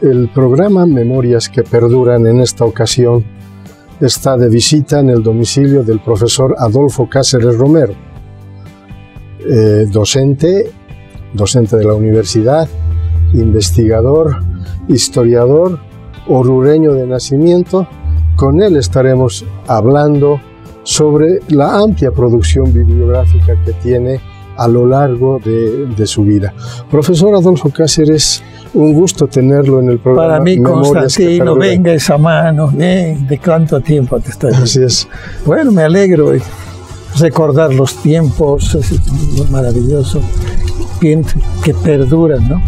El programa Memorias que Perduran en esta ocasión está de visita en el domicilio del profesor Adolfo Cáceres Romero, docente de la universidad, investigador, historiador, orureño de nacimiento. Con él estaremos hablando sobre la amplia producción bibliográfica que tiene a lo largo de su vida. Profesor Adolfo Cáceres, un gusto tenerlo en el programa. Para mí, Constantino, venga esa mano, bien, de cuánto tiempo te estoy viendo. Así es. Bueno, me alegro de recordar los tiempos, es maravilloso, bien, que perduran, ¿no?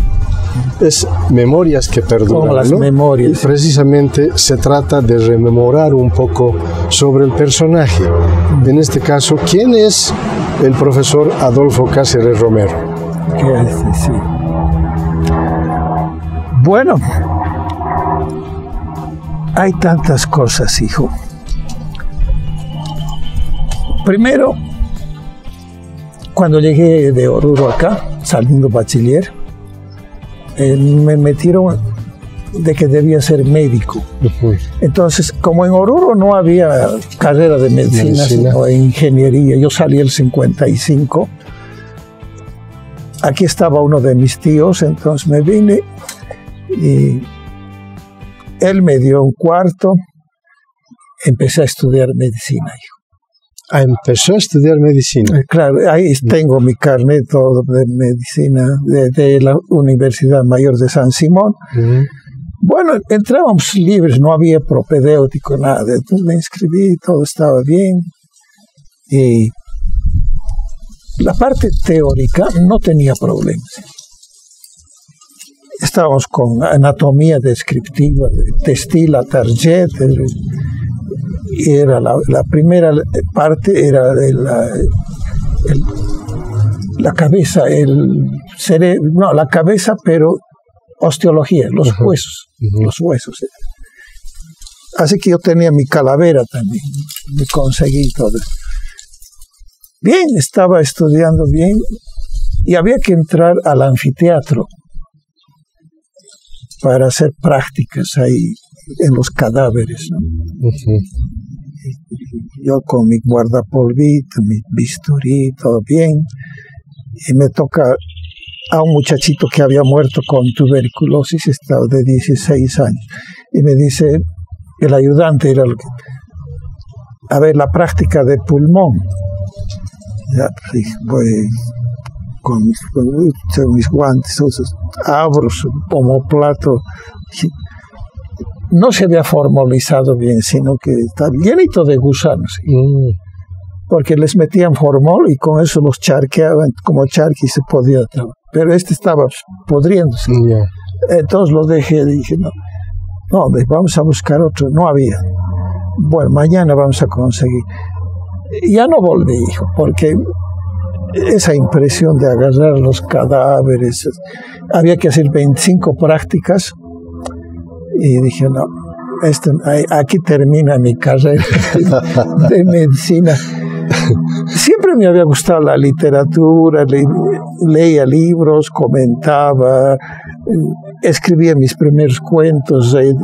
Es Memorias que Perduran, como las, ¿no?, memorias. Y precisamente se trata de rememorar un poco sobre el personaje. En este caso, ¿quién es el profesor Adolfo Cáceres Romero? Sí. Bueno, hay tantas cosas, hijo. Primero, cuando llegué de Oruro acá, saliendo bachiller, me metieron de que debía ser médico. Entonces, como en Oruro no había carrera de medicina, sino de ingeniería, yo salí el 55, aquí estaba uno de mis tíos, entonces me vine y él me dio un cuarto, empecé a estudiar medicina. Empezó a estudiar medicina. Claro, ahí tengo mi carnet todo de medicina de la Universidad Mayor de San Simón. Bueno, entrábamos libres, no había propedéutico, nada. Entonces me inscribí, todo estaba bien. Y la parte teórica no tenía problemas. Estábamos con anatomía descriptiva, textil a target. Era la primera parte era la cabeza, el cerebro, no, la cabeza, pero osteología, los huesos, los huesos. Así que yo tenía mi calavera también, me conseguí todo. Bien, estaba estudiando bien y había que entrar al anfiteatro para hacer prácticas ahí en los cadáveres, ¿no? Yo con mi guardapolvito, mi bisturí, todo bien, y me toca a un muchachito que había muerto con tuberculosis, estaba de 16 años, y me dice, el ayudante era el que, a ver, la práctica de pulmón. Ya, voy con mis guantes, abro su omoplato. No se había formolizado bien, sino que está llenito de gusanos. Porque les metían formol y con eso los charqueaban, como charqui se podía trabajar. Pero este estaba podriéndose. Entonces lo dejé y dije, no, vamos a buscar otro. No había. Bueno, mañana vamos a conseguir. Ya no volví, hijo, porque esa impresión de agarrar los cadáveres, había que hacer 25 prácticas. Y dije, no, aquí termina mi carrera de medicina. Siempre me había gustado la literatura, leía libros, comentaba, escribía mis primeros cuentos en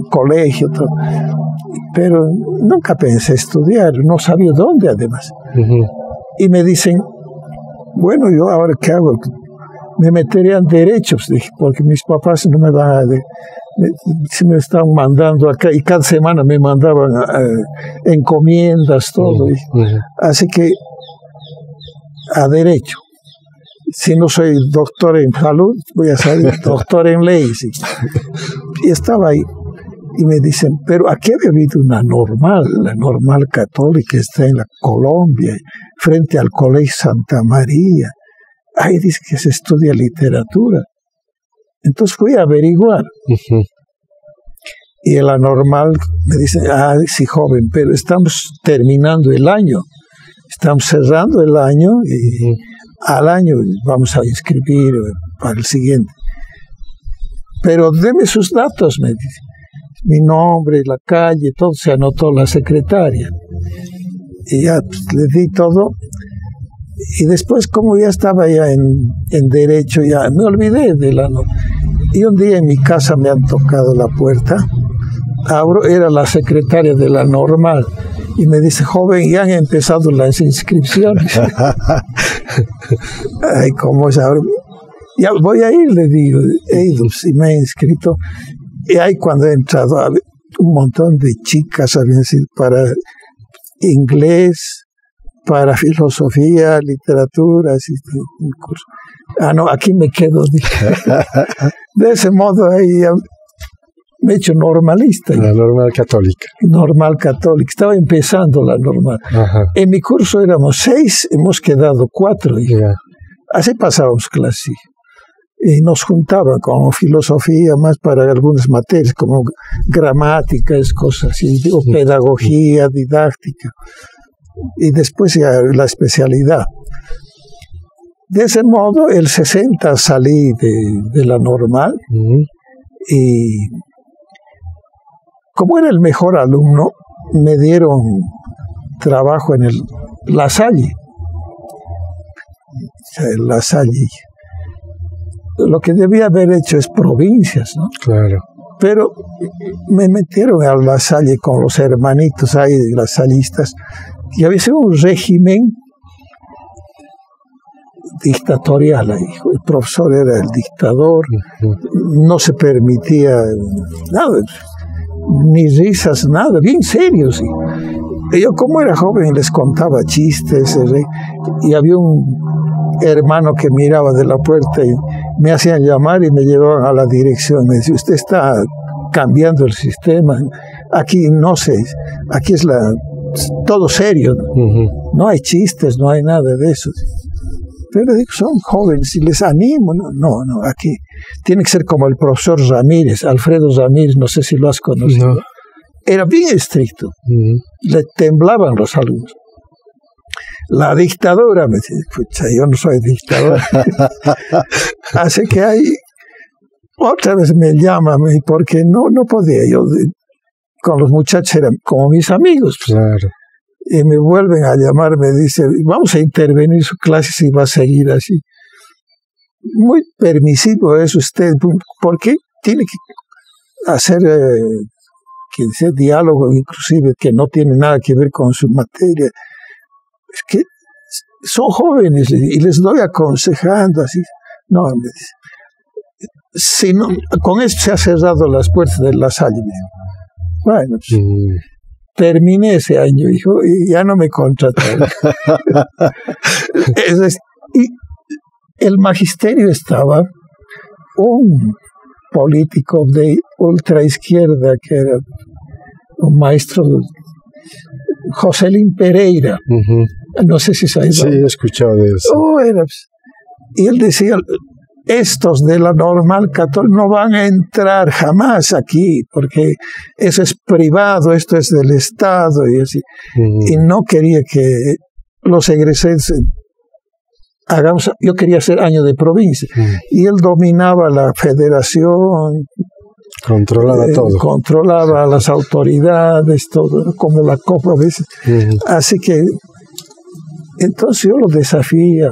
colegio, todo. Pero nunca pensé estudiar, no sabía dónde además. Y me dicen, bueno, ¿yo ahora qué hago? Me metería en derechos, dije, porque mis papás no me van a... se me están mandando acá y cada semana me mandaban encomiendas, todo. Así que a derecho. Si no soy doctor en salud, voy a ser doctor en leyes. Y estaba ahí. Y me dicen, pero aquí había habido la normal católica, está en la Colombia, frente al Colegio Santa María. Ahí dice que se estudia literatura. Entonces fui a averiguar. Y en la normal me dicen, sí, joven, pero estamos terminando el año. Estamos cerrando el año y al año vamos a inscribir para el siguiente. Pero deme sus datos, me dice. Mi nombre, la calle, todo se anotó la secretaria. Y ya le di todo. Y después, como ya estaba ya en derecho, ya me olvidé de la... Y un día en mi casa me han tocado la puerta. Abro, era la secretaria de la Normal. Y me dice, joven, ya han empezado las inscripciones. Ay, ¿cómo es ahora? Ya voy a ir, le digo. He ido, sí, me he inscrito. Y ahí cuando he entrado, un montón de chicas habían sido para inglés, para filosofía, literatura, así, un curso. Ah, no, aquí me quedo. De ese modo ahí me he hecho normalista. La normal católica. Normal católica. Estaba empezando la normal. Ajá. En mi curso éramos 6, hemos quedado 4. Yeah. Así pasábamos clase. Y nos juntaban con filosofía, más para algunas materias, como gramáticas, cosas así, o pedagogía, didáctica. Y después ya la especialidad. De ese modo, el 60 salí de la normal. Y como era el mejor alumno, me dieron trabajo en el La Salle. La Salle. Lo que debía haber hecho es provincias, ¿no? Claro. Pero me metieron a La Salle con los hermanitos ahí, las sallistas, y había sido un régimen dictatorial ahí. El profesor era el dictador, no se permitía nada, ni risas, nada, bien serio, sí. Y yo, como era joven, les contaba chistes, y había un hermano que miraba de la puerta y me hacían llamar y me llevaban a la dirección. Me decía, usted está cambiando el sistema, aquí no sé, aquí es todo serio, no hay chistes, no hay nada de eso. Pero digo, son jóvenes y les animo. No, aquí tiene que ser como el profesor Ramírez, Alfredo Ramírez, no sé si lo has conocido. No. Era bien estricto, le temblaban los alumnos. La dictadura, me dice, pucha, yo no soy dictador. Así que ahí otra vez me llaman, porque no podía. Yo con los muchachos eran como mis amigos. Pues. Claro. Y me vuelven a llamar, me dice, vamos a intervenir su clase si va a seguir así. Muy permisivo es usted, porque tiene que hacer diálogo, inclusive, que no tiene nada que ver con su materia. Es que son jóvenes y les doy aconsejando así. No, me dice, si no, con esto se han cerrado las puertas de La Salle. Bueno, pues, terminé ese año, hijo, y ya no me contrataron. Y el magisterio estaba un político de ultraizquierda que era un maestro, Joselín Pereira. No sé si se ha ido. Sí, he escuchado de eso. Y él decía, estos de la normal católica no van a entrar jamás aquí, porque eso es privado, esto es del Estado, y así. Y no quería que los egresados hagamos, yo quería hacer año de provincia, y él dominaba la federación, controlaba todo. Controlaba a las autoridades, todo, como la copa a veces. Así que, entonces yo lo desafié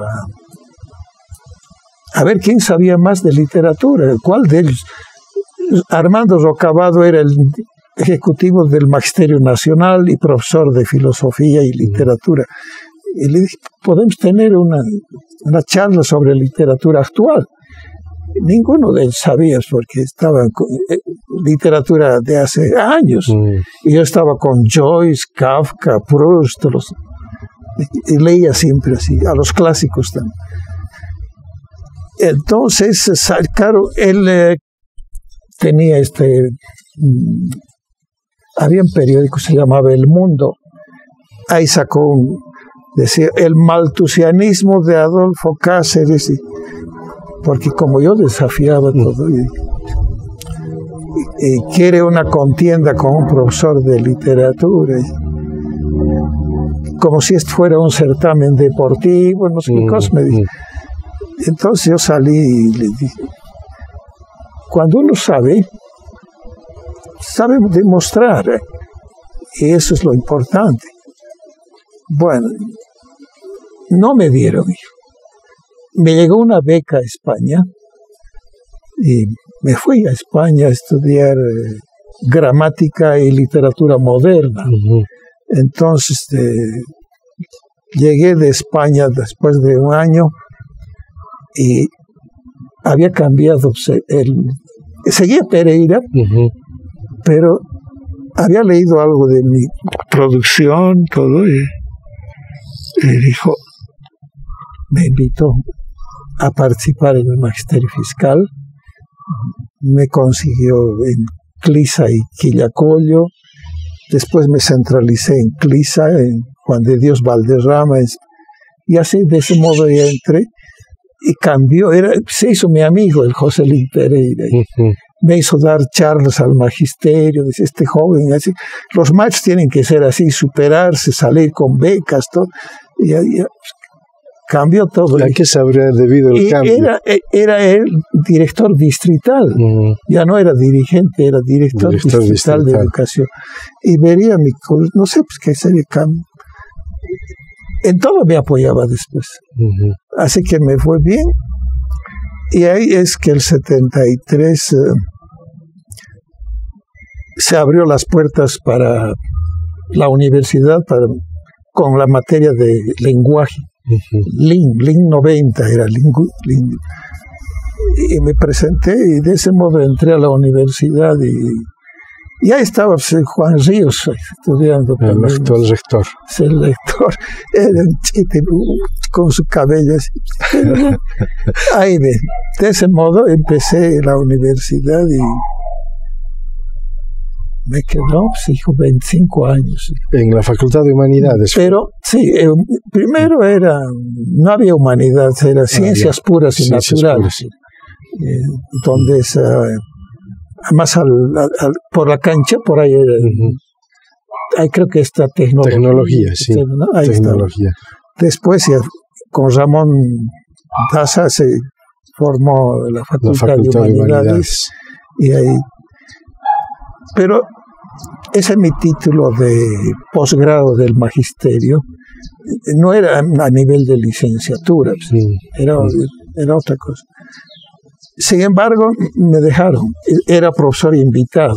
a ver quién sabía más de literatura, cuál de ellos. Armando Rocabado era el ejecutivo del Magisterio Nacional y profesor de filosofía y literatura. Y le dije, podemos tener una charla sobre literatura actual. Ninguno de ellos sabía, porque estaba en literatura de hace años. Y yo estaba con Joyce, Kafka, Proust, y leía siempre así, a los clásicos también. Entonces, claro, él tenía había un periódico, se llamaba El Mundo. Ahí sacó decía, el maltusianismo de Adolfo Cáceres, porque como yo desafiaba todo, y quiere una contienda con un profesor de literatura, como si esto fuera un certamen deportivo, no sé qué cosa me dijo. Entonces yo salí y le dije, cuando uno sabe demostrar, y eso es lo importante. Bueno, no me dieron, hijo. Me llegó una beca a España y me fui a España a estudiar gramática y literatura moderna. Entonces llegué de España después de un año y había cambiado, seguía Pereira, pero había leído algo de mi producción, todo, y dijo, me invitó a participar en el Magisterio Fiscal, me consiguió en Clisa y Quillacollo, después me centralicé en Clisa, en Juan de Dios Valderrama, y así de ese modo ya entré, y cambió, se hizo mi amigo el Joselín Pereira, me hizo dar charlas al magisterio, decía, este joven, así, los machos tienen que ser así, superarse, salir con becas, todo, y cambió todo. ¿A qué se habría debido el cambio? Era el director distrital, ya no era dirigente, era director distrital de educación, y vería no sé pues, qué sería cambio. En todo me apoyaba después, así que me fue bien. Y ahí es que el 73 se abrió las puertas para la universidad con la materia de lenguaje. LIN 90 era y me presenté y de ese modo entré a la universidad y ahí estaba Juan Ríos estudiando. El actual rector. El rector era un chiste con su cabello así. Ahí de ese modo empecé la universidad y me quedó, hijo, 25 años. En la Facultad de Humanidades. Pero, sí, primero no había humanidades, era ciencias puras y naturales. Donde más por la cancha, por ahí era. Ahí creo que está tecnología. Sí, ¿no? Ahí tecnología. Está. Después, ya, con Ramón Daza se formó la Facultad de Humanidades. Y ahí. Pero ese es mi título de posgrado del magisterio. No era a nivel de licenciatura, era otra cosa. Sin embargo, me dejaron. Era profesor invitado.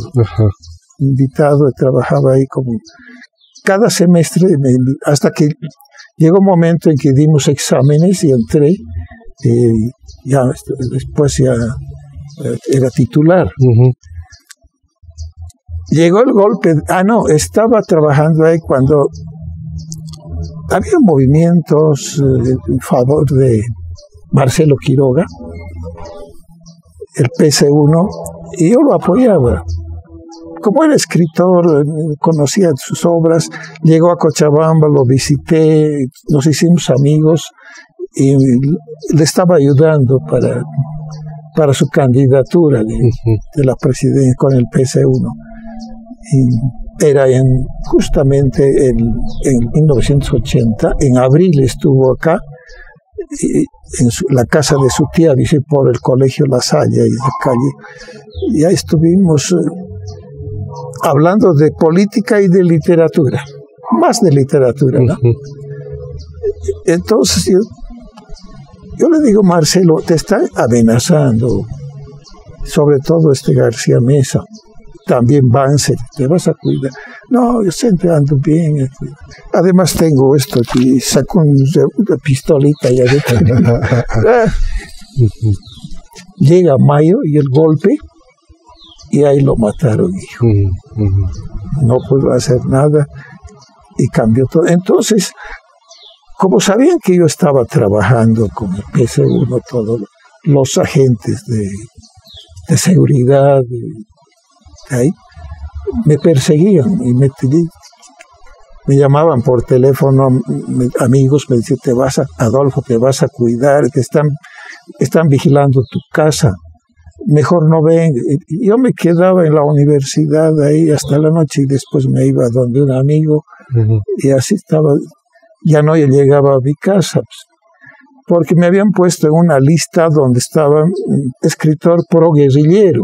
Invitado, trabajaba ahí como cada semestre, hasta que llegó un momento en que dimos exámenes y entré. Después ya era titular. Llegó el golpe. Estaba trabajando ahí cuando había movimientos en favor de Marcelo Quiroga, el PC1, y yo lo apoyaba. Como era escritor, conocía sus obras, llegó a Cochabamba, lo visité, nos hicimos amigos y le estaba ayudando para su candidatura de la presidencia con el PC1. Y era justamente en 1980, en abril estuvo acá, en la casa de su tía, dice, por el Colegio La Salle, y la calle. Y ahí estuvimos hablando de política y de literatura, más de literatura, ¿no? Entonces yo le digo, Marcelo, te está amenazando, sobre todo García Mesa, también Banzer, te vas a cuidar. No, yo siempre ando bien. Además tengo esto aquí, saco una pistolita y llega mayo y el golpe, y ahí lo mataron, hijo. No puedo hacer nada, y cambió todo. Entonces, como sabían que yo estaba trabajando con el PC1, todos los agentes de seguridad, ahí, me perseguían y me llamaban por teléfono, amigos, me decían, Adolfo, te vas a cuidar, están vigilando tu casa, mejor no ven. Yo me quedaba en la universidad ahí hasta la noche y después me iba donde un amigo, y así estaba, ya no llegaba a mi casa, porque me habían puesto en una lista donde estaba escritor pro-guerrillero.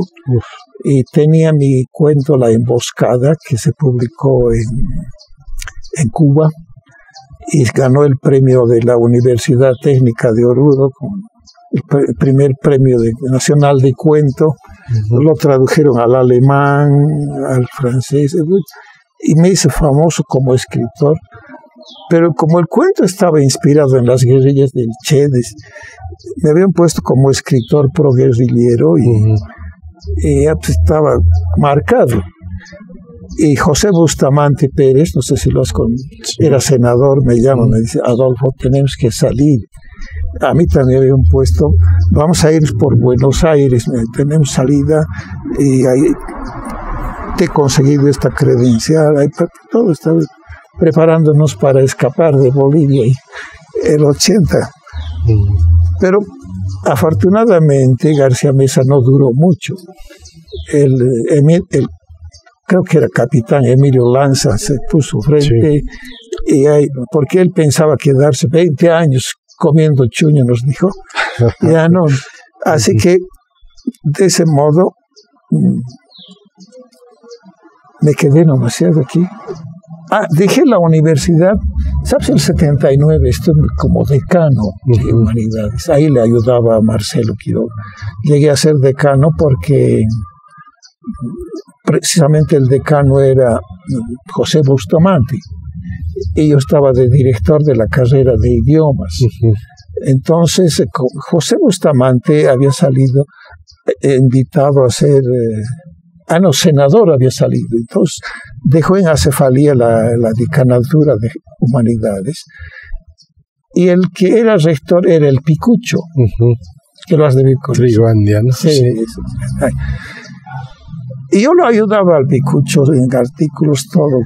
Y tenía mi cuento La Emboscada, que se publicó en Cuba, y ganó el premio de la Universidad Técnica de Oruro, el primer premio nacional de cuento. Lo tradujeron al alemán, al francés, y me hice famoso como escritor. Pero como el cuento estaba inspirado en las guerrillas del Che, me habían puesto como escritor pro-guerrillero y ya pues estaba marcado. Y José Bustamante Pérez, no sé si lo has conocido, era senador, me llama, me dice, Adolfo, tenemos que salir. A mí también habían puesto, vamos a ir por Buenos Aires, tenemos salida, y ahí te he conseguido esta credencial, ahí todo estaba preparándonos para escapar de Bolivia y el 80. Pero afortunadamente García Meza no duró mucho. Creo que era capitán Emilio Lanza, se puso frente, porque él pensaba quedarse 20 años comiendo chuño, nos dijo. Ya no. Así que de ese modo me quedé demasiado aquí. Dejé la universidad, ¿sabes? El 79 estuve como decano de humanidades. Ahí le ayudaba a Marcelo Quiroga. Llegué a ser decano porque precisamente el decano era José Bustamante y yo estaba de director de la carrera de idiomas. Entonces José Bustamante había salido invitado a ser senador había salido, entonces dejó en acefalía la decanatura de humanidades y el que era rector era el Picucho, que lo has de ver con Rigoandia, ¿no? Sí. Y yo lo ayudaba al Picucho en artículos, todo.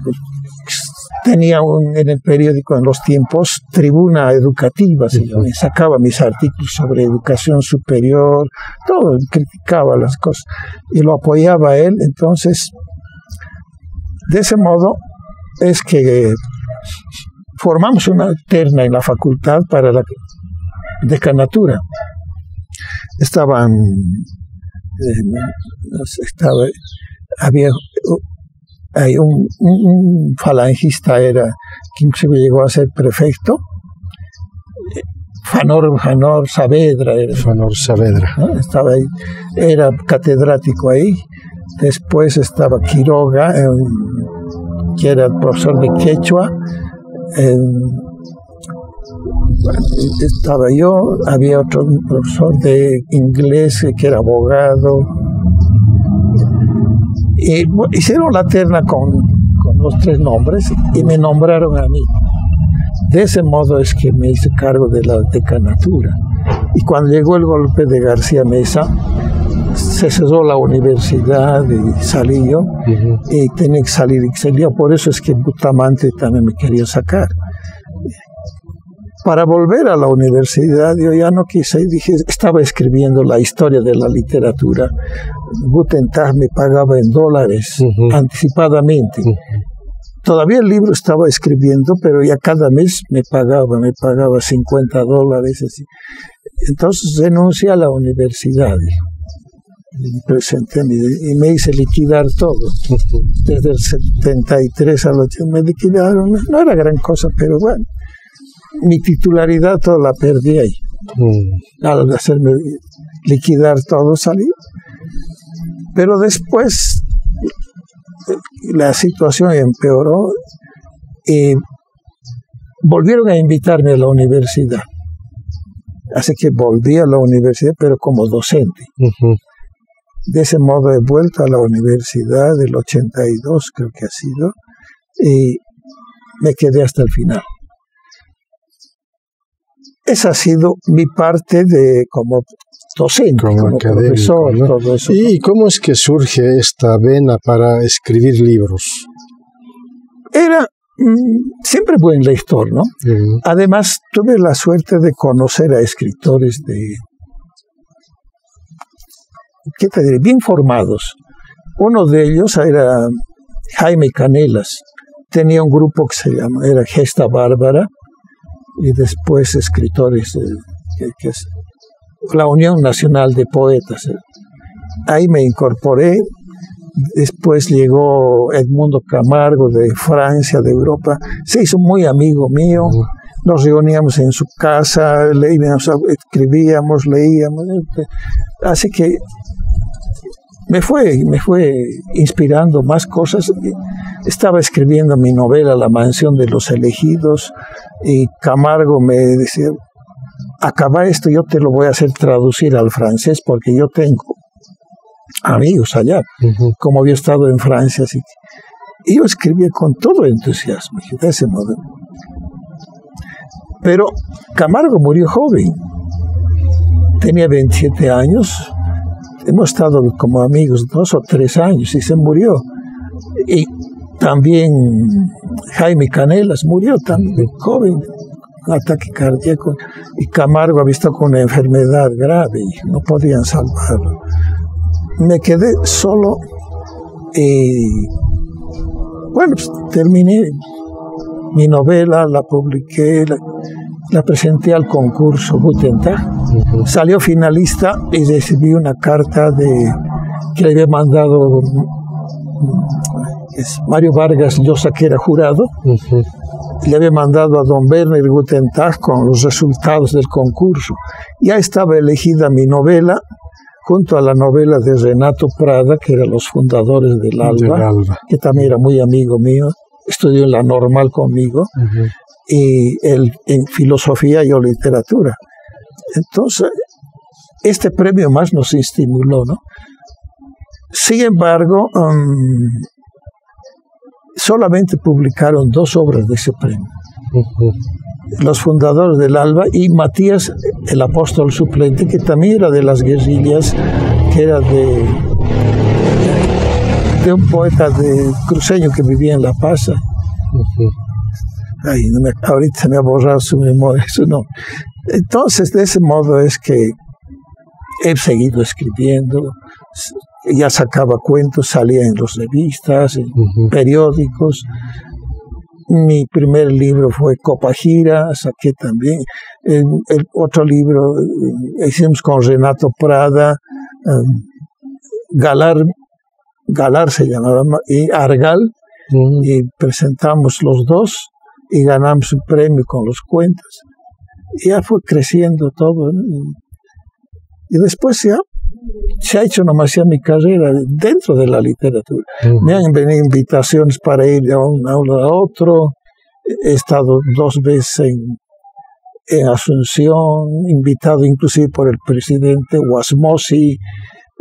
Tenía en el periódico en los tiempos tribuna educativa, me sacaba mis artículos sobre educación superior, todo, criticaba las cosas y lo apoyaba a él. Entonces, de ese modo es que formamos una terna en la facultad para la decanatura. Hay un falangista que inclusive llegó a ser prefecto, Fanor Saavedra. Fanor Saavedra. ¿No? Estaba ahí, era catedrático ahí. Después estaba Quiroga, que era profesor de quechua. Estaba yo, había otro profesor de inglés que era abogado. Y hicieron la terna con los tres nombres y me nombraron a mí. De ese modo es que me hice cargo de la decanatura. Y cuando llegó el golpe de García Meza, se cerró la universidad y salí yo. Y tenía que salir. Por eso es que Bustamante también me quería sacar. Para volver a la universidad, yo ya no quise, estaba escribiendo la historia de la literatura. Guten Tag me pagaba en dólares anticipadamente. Todavía el libro estaba escribiendo, pero ya cada mes me pagaba $50. Así. Entonces renuncié a la universidad y presenté y me hice liquidar todo. Desde el 73 al 80 me liquidaron. No era gran cosa, pero bueno. Mi titularidad toda la perdí ahí. Al hacerme liquidar todo salí. Pero después la situación empeoró y volvieron a invitarme a la universidad. Así que volví a la universidad, pero como docente. De ese modo he vuelto a la universidad del 82, creo que ha sido, y me quedé hasta el final. Esa ha sido mi parte como docente, como profesor, ¿no? Todo eso. ¿Y cómo es que surge esta vena para escribir libros? Era siempre buen lector, ¿no? Además, tuve la suerte de conocer a escritores ¿qué te diré? Bien formados. Uno de ellos era Jaime Canelas. Tenía un grupo que se llama, era Gesta Bárbara, y después escritores, que es la Unión Nacional de Poetas. Ahí me incorporé. Después llegó Edmundo Camargo de Francia, de Europa. Se hizo muy amigo mío. Nos reuníamos en su casa, leíamos, escribíamos, leíamos. Así que me fue inspirando más cosas. Estaba escribiendo mi novela La mansión de los elegidos y Camargo me decía, acaba esto, yo te lo voy a hacer traducir al francés porque yo tengo amigos allá, como había estado en Francia, así que yo escribía con todo entusiasmo, de ese modo. Pero Camargo murió joven, tenía 27 años, hemos estado como amigos 2 o 3 años y se murió. Y también Jaime Canelas murió también joven, un ataque cardíaco, y Camargo había estado con una enfermedad grave y no podían salvarlo. Me quedé solo y bueno, pues, terminé mi novela, la publiqué, la presenté al concurso Guten Tag, salió finalista y recibí una carta que le había mandado Mario Vargas Llosa, que era jurado, le había mandado a don Werner Guten Tag con los resultados del concurso. Ya estaba elegida mi novela junto a la novela de Renato Prada, que eran los fundadores del Alba, que también era muy amigo mío, estudió en la Normal conmigo, y él en filosofía y yo literatura. Entonces, este premio más nos estimuló, ¿no? Sin embargo, solamente publicaron 2 obras de ese premio. Los fundadores del Alba y Matías, el apóstol suplente, que también era de las guerrillas, que era de un poeta cruceño que vivía en La Paz. Ay, ahorita me ha borrado su memoria, eso no. Entonces, de ese modo es que he seguido escribiendo, ya sacaba cuentos, salía en las revistas, en periódicos. Mi primer libro fue Copajira, saqué también. El otro libro hicimos con Renato Prada, Galar se llamaba, y Argal, y presentamos los 2 y ganamos un premio con los cuentos. Y ya fue creciendo todo, ¿no? Y después ya se ha hecho nomás ya mi carrera dentro de la literatura. Me han venido invitaciones para ir de un aula a otro. He estado 2 veces en Asunción, invitado inclusive por el presidente Wasmosy.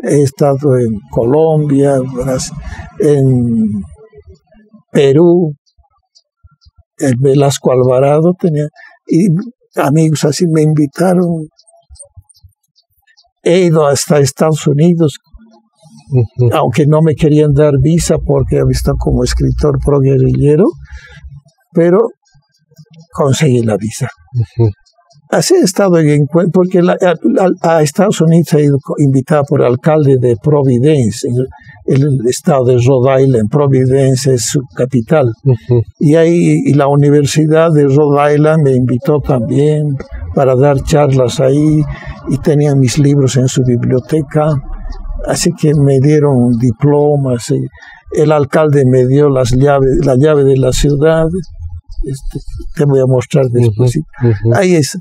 He estado en Colombia, en Perú. El Velasco Alvarado tenía, y amigos así me invitaron. He ido hasta Estados Unidos, aunque no me querían dar visa porque había estado como escritor pro-guerrillero, pero conseguí la visa. Así he estado en encuentro, porque a Estados Unidos he ido invitado por el alcalde de Providence, el estado de Rhode Island. Providence es su capital. Y la Universidad de Rhode Island me invitó también para dar charlas ahí, y tenían mis libros en su biblioteca, así que me dieron diplomas. El alcalde me dio la llave de la ciudad. Te voy a mostrar después. Ahí es.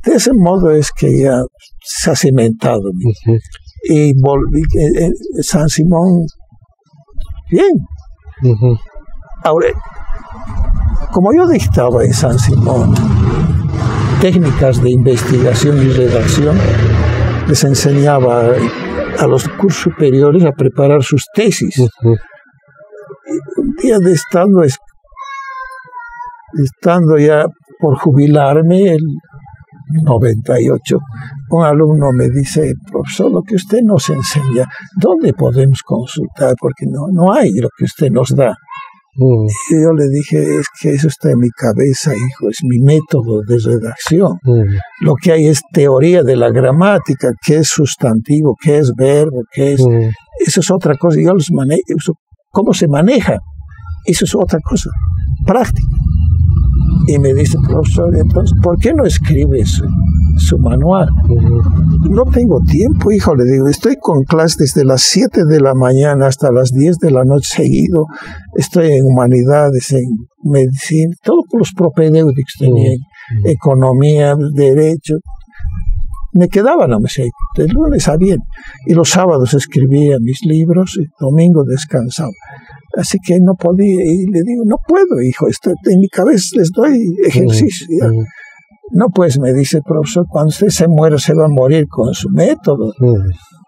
De ese modo es que ya se ha cimentado. Y volví San Simón, bien. Ahora, como yo dictaba en San Simón técnicas de investigación y redacción, les enseñaba a los cursos superiores a preparar sus tesis. Un día de estando ya por jubilarme, el 98, un alumno me dice: profesor, lo que usted nos enseña, ¿dónde podemos consultar? Porque no hay lo que usted nos da. Y yo le dije: es que eso está en mi cabeza, hijo, es mi método de redacción. Lo que hay es teoría de la gramática, qué es sustantivo, qué es verbo, qué es... Eso es otra cosa. Yo los manejo, cómo se maneja, eso es otra cosa, práctica. Y me dice: profesor, entonces, ¿por qué no escribe su manual? No tengo tiempo, hijo, le digo. Estoy con clases desde las 7 de la mañana hasta las 10 de la noche seguido. Estoy en humanidades, en medicina, todos los propedéuticos tenía, economía, derecho. me quedaba nomás ahí, de lunes a viernes. Y los sábados escribía mis libros, y domingo descansaba. Así que no podía, y le digo, no puedo, hijo, en mi cabeza les doy ejercicio. No, pues, me dice el profesor, cuando usted se muera, se va a morir con su método.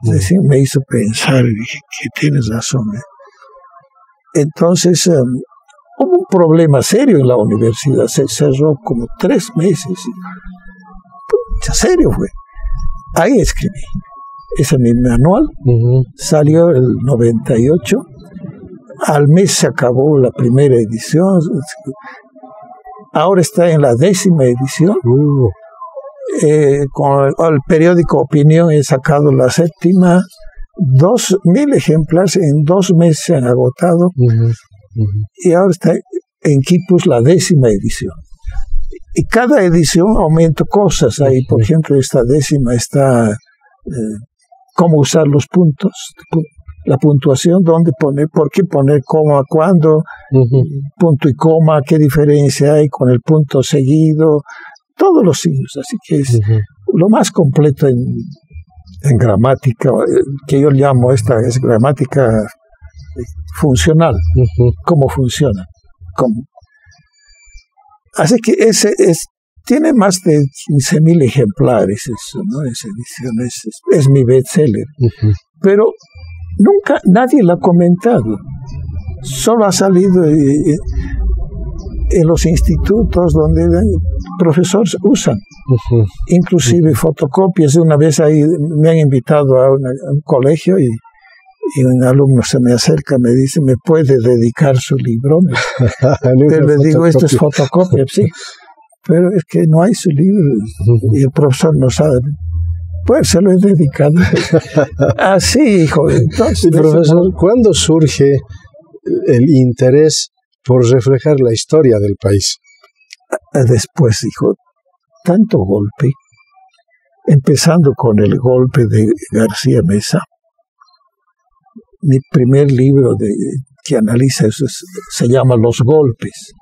Es decir, me hizo pensar, y dije, que tienes razón. Entonces, hubo un problema serio en la universidad, se cerró como 3 meses. Pucha, serio fue. Ahí escribí. Ese es mi manual. Salió el 98. Al mes se acabó la primera edición. Ahora está en la 10ª edición. Con el periódico Opinión he sacado la 7ª. 2.000 ejemplares en 2 meses se han agotado. Y ahora está en Quipus la 10ª edición. Y cada edición aumento cosas. Ahí, por ejemplo, esta 10ª está cómo usar los puntos, la puntuación, dónde poner, por qué poner coma, cuándo, punto y coma, qué diferencia hay con el punto seguido, todos los signos. Así que es lo más completo en gramática, que yo llamo esta es gramática funcional, cómo funciona. Así que tiene más de 15.000 ejemplares eso, ¿no? Esa edición es mi bestseller. Pero nunca nadie la ha comentado. Solo ha salido en los institutos donde profesores usan. Inclusive fotocopias. Una vez ahí me han invitado a un colegio y un alumno se me acerca, me dice, ¿me puede dedicar su libro? Le digo, esto es fotocopia, sí. Pero es que no hay su libro y el profesor no sabe. Pues se lo he dedicado. Así, hijo. Entonces, sí, profesor, ¿cuándo surge el interés por reflejar la historia del país? Después, hijo, tanto golpe, empezando con el golpe de García Meza. Mi primer libro que analiza eso se llama Los Golpes.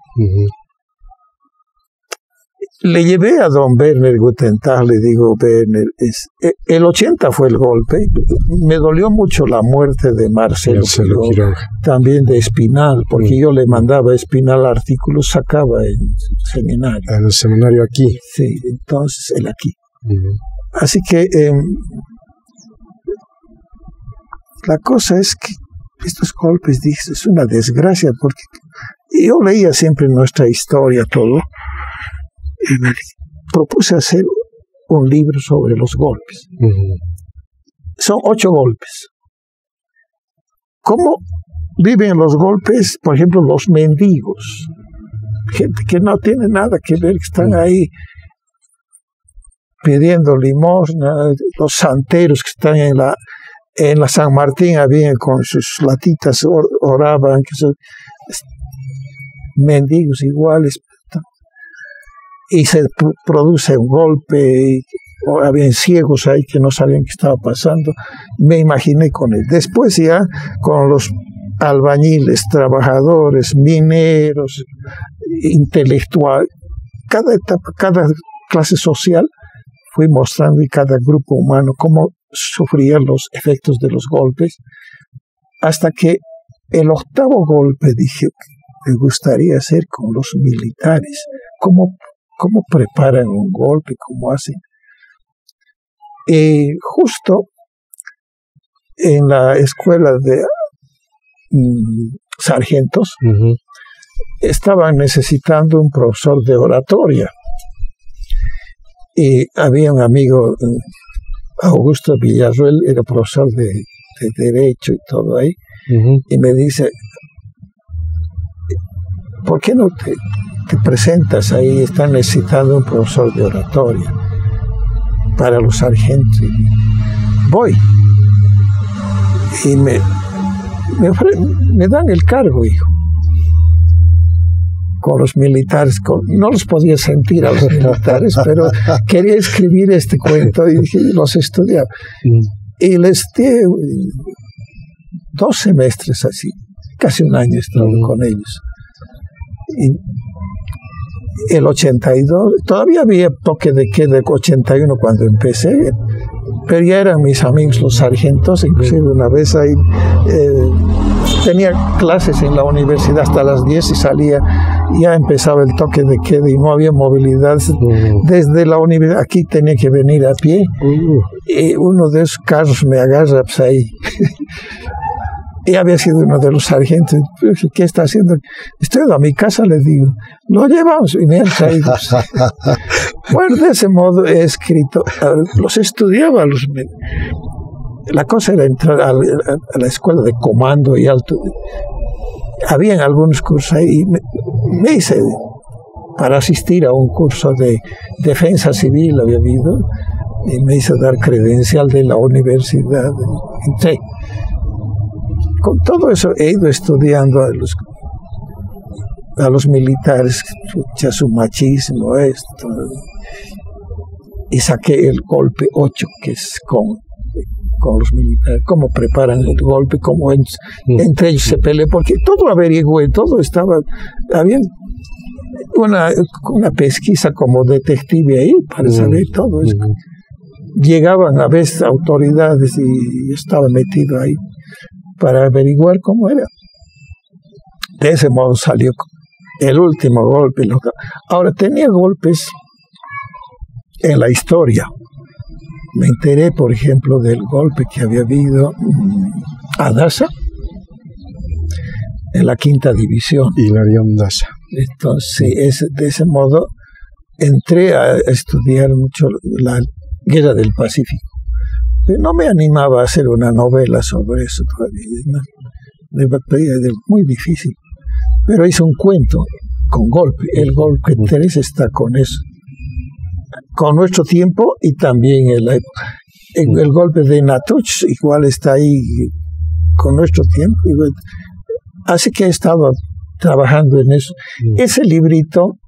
Le llevé a don Werner Gutentag, le digo, Werner, el 80 fue el golpe. Me dolió mucho la muerte de Marcelo Quiroga, también de Espinal, porque yo le mandaba a Espinal artículos, sacaba en el seminario. En el seminario aquí. Sí, entonces él aquí. Así que la cosa es que estos golpes, dije, es una desgracia, porque yo leía siempre nuestra historia, todo. Y me propuse hacer un libro sobre los golpes. Son 8 golpes. ¿Cómo viven los golpes, por ejemplo, los mendigos? Gente que no tiene nada que ver, que están ahí pidiendo limosna, los santeros que están en la San Martín, habían con sus latitas, oraban, que son mendigos iguales. Y se produce un golpe, o habían ciegos ahí que no sabían qué estaba pasando. Me imaginé con él. Después ya con los albañiles, trabajadores, mineros, intelectuales, cada etapa, cada clase social, fui mostrando y cada grupo humano cómo sufrían los efectos de los golpes, hasta que el 8º golpe dije, me gustaría hacer con los militares, cómo preparan un golpe, cómo hacen. Justo en la escuela de sargentos estaban necesitando un profesor de oratoria. Y había un amigo, Augusto Villarruel, era profesor de Derecho y todo ahí, y me dice, ¿por qué no te presentas ahí? Están necesitando un profesor de oratoria para los sargentos. Voy. Y me dan el cargo, hijo. Con los militares, no los podía sentir a los militares, pero quería escribir este cuento y los estudiaba. Y les di 2 semestres así, casi un año estuve con ellos. el 82, todavía había toque de queda, 81 cuando empecé, pero ya eran mis amigos los sargentos, inclusive una vez ahí tenía clases en la universidad hasta las 10 y salía, ya empezaba el toque de queda y no había movilidad. Desde la universidad aquí tenía que venir a pie, y uno de esos carros me agarra pues ahí. Y había sido uno de los sargentos. ¿Qué está haciendo? Estoy a mi casa, le digo. Lo llevamos y me han traído. Bueno, de ese modo he escrito. Los estudiaba. La cosa era entrar a la escuela de comando y alto. Habían algunos cursos ahí. Y me hice para asistir a un curso de defensa civil, había habido. Y me hice dar credencial de la universidad. Entré. Con todo eso he ido estudiando a los militares, ya su machismo, esto, y saqué el golpe 8, que es con los militares, cómo preparan el golpe, cómo entre ellos se pelean, porque todo averigüé, todo estaba, había una pesquisa como detective ahí para saber todo eso. Llegaban a veces autoridades y estaba metido ahí para averiguar cómo era. De ese modo salió el último golpe. Ahora, tenía golpes en la historia. Me enteré, por ejemplo, del golpe que había habido a Daza, en la 5ª división. Hilarión Daza. Entonces, de ese modo, entré a estudiar mucho la Guerra del Pacífico. Pero no me animaba a hacer una novela sobre eso todavía. Muy difícil. Pero hice un cuento con golpe. El golpe 3 está con eso. Con nuestro tiempo y también el golpe de Natuch igual está ahí con nuestro tiempo. Igual. Así que he estado trabajando en eso. Ese librito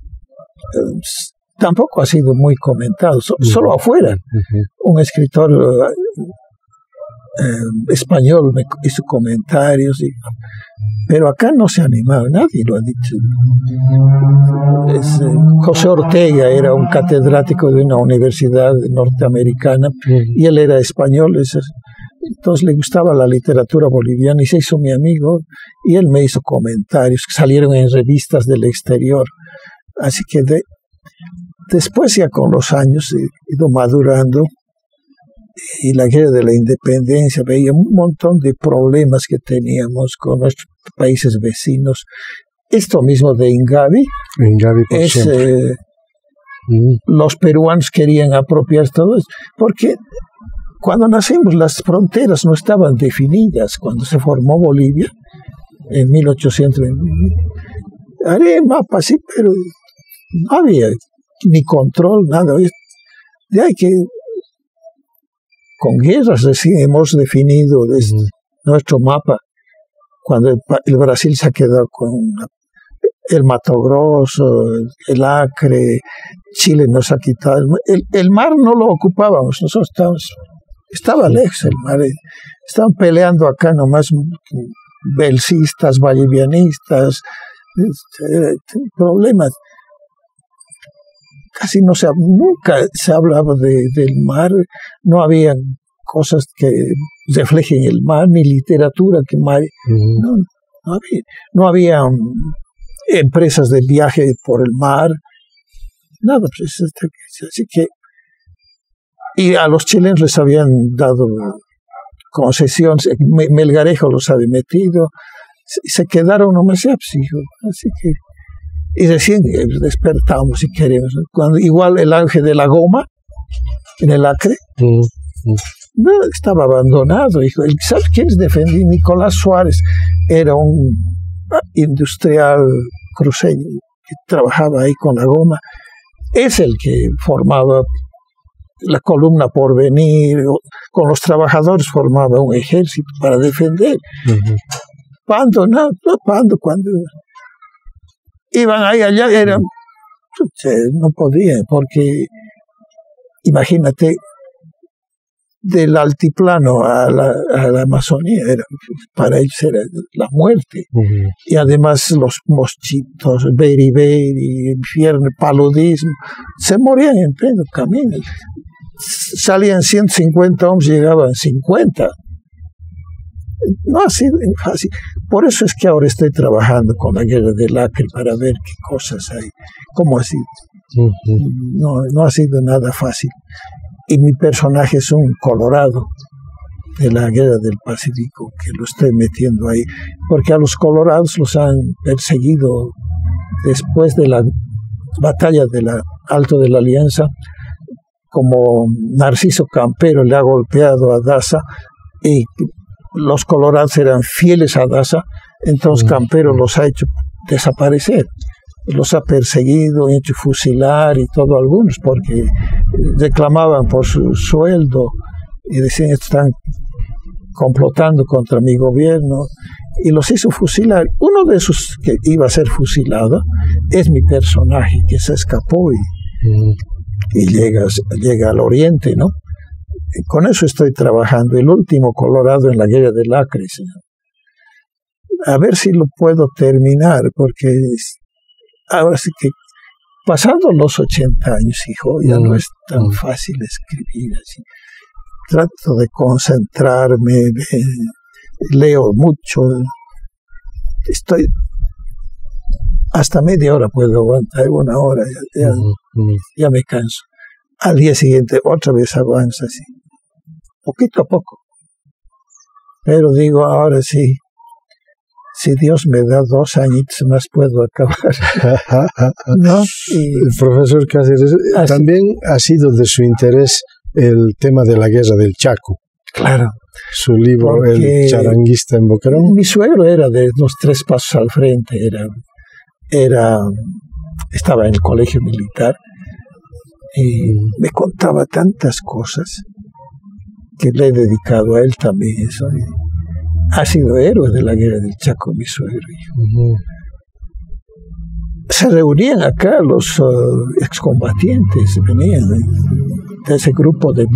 tampoco ha sido muy comentado, solo afuera. Un escritor español me hizo comentarios, pero acá no se ha animado, nadie lo ha dicho. José Ortega era un catedrático de una universidad norteamericana y él era español, entonces le gustaba la literatura boliviana y se hizo mi amigo y él me hizo comentarios que salieron en revistas del exterior. Así que después ya con los años he ido madurando y la guerra de la independencia veía un montón de problemas que teníamos con nuestros países vecinos. Esto mismo de Ingavi es los peruanos querían apropiar todo eso, porque cuando nacimos las fronteras no estaban definidas. Cuando se formó Bolivia en 1800 haré mapas, sí, pero no había ni control, nada. De ahí que con guerras recién hemos definido nuestro mapa. Cuando el Brasil se ha quedado con el Mato Grosso, el Acre, Chile nos ha quitado. El mar no lo ocupábamos, nosotros estaba lejos el mar. Estaban peleando acá nomás belcistas, bolivianistas, problemas. Casi nunca se hablaba del mar, no había cosas que reflejen el mar, ni literatura que mar. No había empresas de viaje por el mar, nada. Así que, y a los chilenos les habían dado concesiones, Melgarejo los había metido, se quedaron nomás así que. Y recién despertamos si queremos. Cuando igual el auge de la goma en el Acre, no, estaba abandonado. ¿Sabes quién defendía? Nicolás Suárez era un industrial cruceño que trabajaba ahí con la goma. Es el que formaba la columna Porvenir, con los trabajadores formaba un ejército para defender. Cuando iban ahí allá, no podían, porque imagínate, del altiplano a la Amazonía, para ellos era la muerte. Y además los mosquitos, beriberi, infierno, paludismo, se morían en pleno camino. Salían 150 hombres, llegaban 50. No ha sido fácil. Por eso es que ahora estoy trabajando con la guerra del Acre para ver qué cosas hay, cómo ha sido. No ha sido nada fácil. Y mi personaje es un colorado de la guerra del Pacífico, que lo estoy metiendo ahí, porque a los colorados los han perseguido después de la batalla del Alto de la Alianza, como Narciso Campero le ha golpeado a Daza, y los colorados eran fieles a Daza, entonces Campero los ha hecho desaparecer. Los ha perseguido, hecho fusilar y todo algunos, porque reclamaban por su sueldo y decían, están complotando contra mi gobierno, y los hizo fusilar. Uno de esos que iba a ser fusilado es mi personaje, que se escapó y llega al oriente, ¿no? Y con eso estoy trabajando, el último colorado en la guerra del Acre, señor. A ver si lo puedo terminar, porque ahora sí que, pasando los 80 años, hijo, ya no es tan fácil escribir así. Trato de concentrarme, leo mucho, estoy hasta media hora puedo aguantar, 1 hora, ya me canso. Al día siguiente otra vez avanza así, poquito a poco. Pero digo, ahora sí, si Dios me da 2 añitos más, puedo acabar. ¿No? El profesor Cáceres, también ha sido de su interés el tema de la guerra del Chaco. Claro. Su libro, El charanguista en Boquerón. Mi suegro era de los 3 pasos al frente, estaba en el colegio militar y me contaba tantas cosas que le he dedicado a él también. Eso. Ha sido héroe de la guerra del Chaco, mi suegro. Se reunían acá los excombatientes, venían de ese grupo de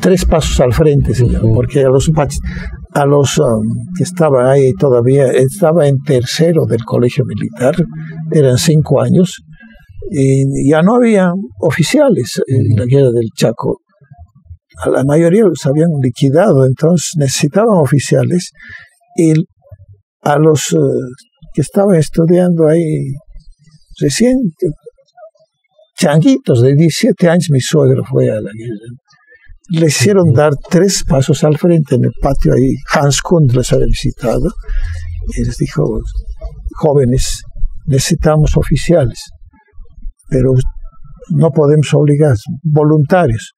3 pasos al frente, porque a los que estaban ahí todavía, estaba en tercero del colegio militar, eran 5 años, y ya no había oficiales en la guerra del Chaco. A la mayoría los habían liquidado, entonces necesitaban oficiales, y a los que estaban estudiando ahí recién, changuitos de 17 años, mi suegro fue a la guerra. Le hicieron dar 3 pasos al frente en el patio ahí. Hans Kund les había visitado y les dijo, jóvenes, necesitamos oficiales, pero no podemos obligar, voluntarios.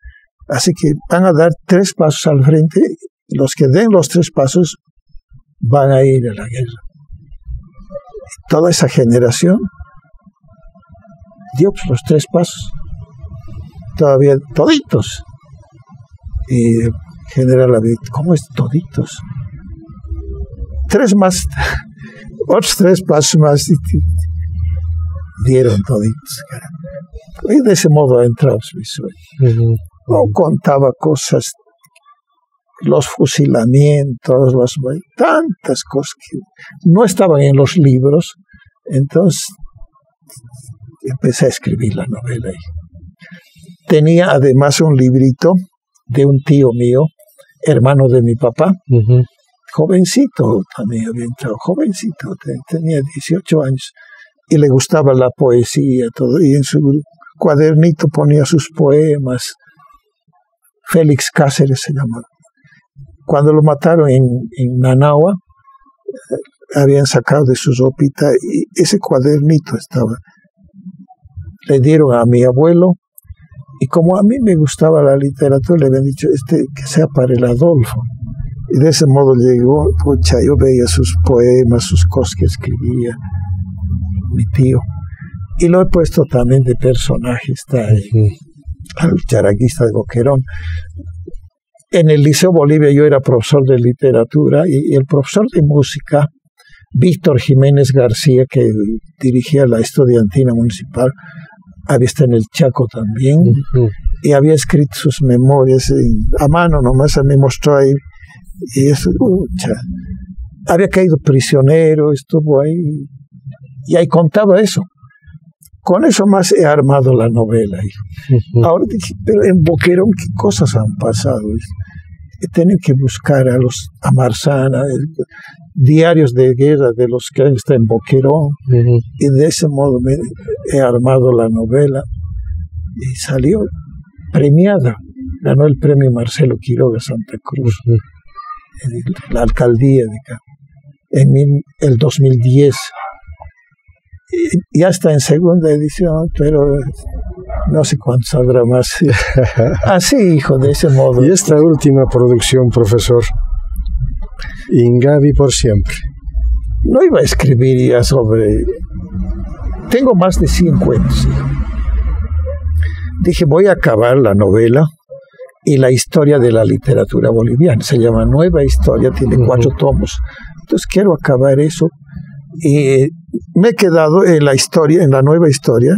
Así que van a dar 3 pasos al frente, y los que den los 3 pasos van a ir a la guerra. Y toda esa generación dio los 3 pasos, todavía toditos. Y el general, ¿cómo es toditos? 3 más, otros 3 pasos más, y dieron toditos. Y de ese modo entramos mis sueños. Contaba cosas, los fusilamientos, tantas cosas que no estaban en los libros. Entonces empecé a escribir la novela. Tenía además un librito de un tío mío, hermano de mi papá, jovencito, también había entrado, jovencito, tenía 18 años, y le gustaba la poesía, todo, y en su cuadernito ponía sus poemas. Félix Cáceres se llamaba. Cuando lo mataron en Nanagua, habían sacado de su ropita, y ese cuadernito estaba. Le dieron a mi abuelo, y como a mí me gustaba la literatura, le habían dicho, que sea para el Adolfo. Y de ese modo llegó, yo veía sus poemas, sus cosas que escribía mi tío. Y lo he puesto también de personaje, está ahí, al charanguista de Boquerón. En el Liceo Bolivia yo era profesor de literatura, y el profesor de música, Víctor Jiménez García, que dirigía la estudiantina municipal, había estado en el Chaco también, y había escrito sus memorias a mano, nomás me mostró ahí, y eso, había caído prisionero, estuvo ahí, y ahí contaba eso. Con eso más he armado la novela. Ahora dije, pero en Boquerón, ¿qué cosas han pasado? He tenido que buscar a Marzana, diarios de guerra de los que están en Boquerón, y de ese modo he armado la novela, y salió premiada. Ganó el premio Marcelo Quiroga Santa Cruz, en la alcaldía de acá, en el 2010. Ya está en segunda edición, pero no sé cuánto saldrá más. Así, hijo, de ese modo. Y esta última producción, profesor, Ingavi por siempre. No iba a escribir ya sobre... Tengo más de 100 cuentos, hijo. Dije, voy a acabar la novela y la historia de la literatura boliviana. Se llama Nueva Historia, tiene 4 tomos. Entonces quiero acabar eso. Y me he quedado en la historia, en la Nueva Historia.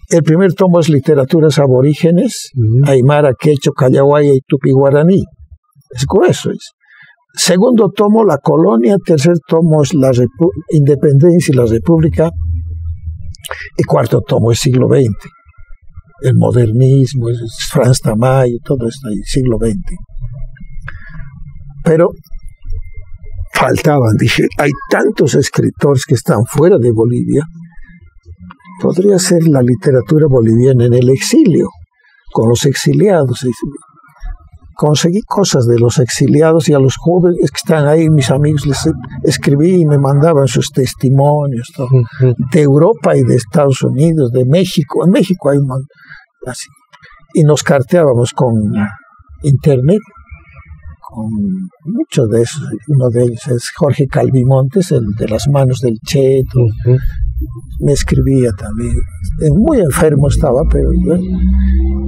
El primer tomo es Literaturas Aborígenes, Aymara, Quechua, Callahuaya y Tupi-Guaraní. Es grueso. Segundo tomo, La Colonia. Tercer tomo es la Independencia y la República. Y cuarto tomo es Siglo XX. El modernismo, es Franz Tamayo, todo esto ahí, siglo XX. Pero faltaban, dije, hay tantos escritores que están fuera de Bolivia, podría ser la literatura boliviana en el exilio, con los exiliados. Conseguí cosas de los exiliados y a los jóvenes que están ahí, mis amigos, les escribí y me mandaban sus testimonios, todo, de Europa y de Estados Unidos, de México. En México hay un montón, así. Y nos carteábamos con internet, con muchos de esos. Uno de ellos es Jorge Calvimontes, el de Las Manos del Cheto. Me escribía también. Muy enfermo estaba, pero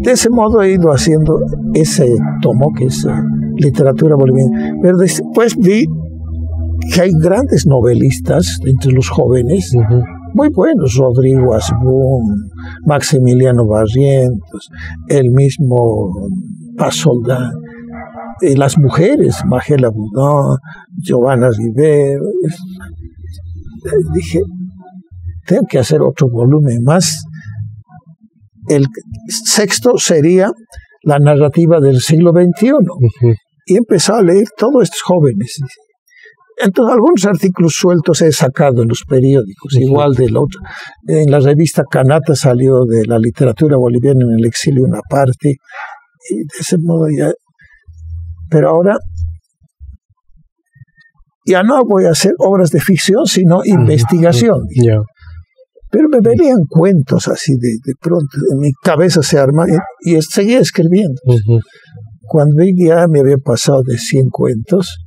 de ese modo he ido haciendo ese tomo que es literatura boliviana. Pero después vi que hay grandes novelistas entre los jóvenes, muy buenos: Rodrigo Asbun, Maximiliano Barrientos, el mismo Paz Soldán, las mujeres, Magela Budón, Giovanna Rivero. Dije, tengo que hacer otro volumen más. El sexto sería la narrativa del siglo XXI. Y empecé a leer todos estos jóvenes. Entonces, algunos artículos sueltos he sacado en los periódicos, igual del otro. En la revista Canata salió de la literatura boliviana en el exilio una parte, y de ese modo ya. Pero ahora ya no voy a hacer obras de ficción, sino investigación. Pero me venían cuentos así de pronto, en mi cabeza se arma y seguía escribiendo. Cuando ya me había pasado de 100 cuentos,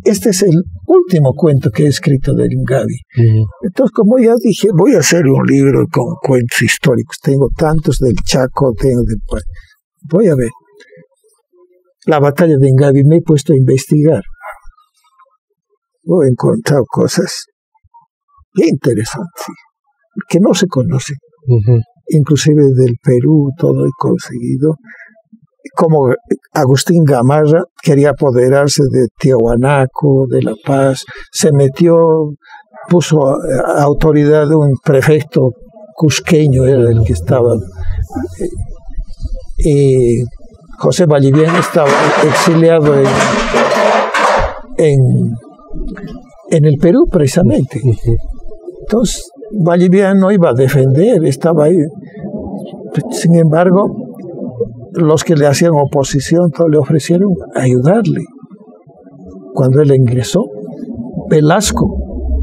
este es el último cuento que he escrito del Ingavi. Entonces, como ya dije, voy a hacer un libro con cuentos históricos. Tengo tantos del Chaco, voy a ver. La batalla de Ingavi, me he puesto a investigar. He encontrado cosas bien interesantes, que no se conocen. Inclusive del Perú, todo he conseguido. Como Agustín Gamarra quería apoderarse de Tiahuanaco, de La Paz, se metió, puso a autoridad de un prefecto cusqueño, era el que estaba. José Vallivian estaba exiliado en el Perú, precisamente. Entonces, Vallivian no iba a defender, estaba ahí. Sin embargo, los que le hacían oposición le ofrecieron ayudarle. Cuando él ingresó, Velasco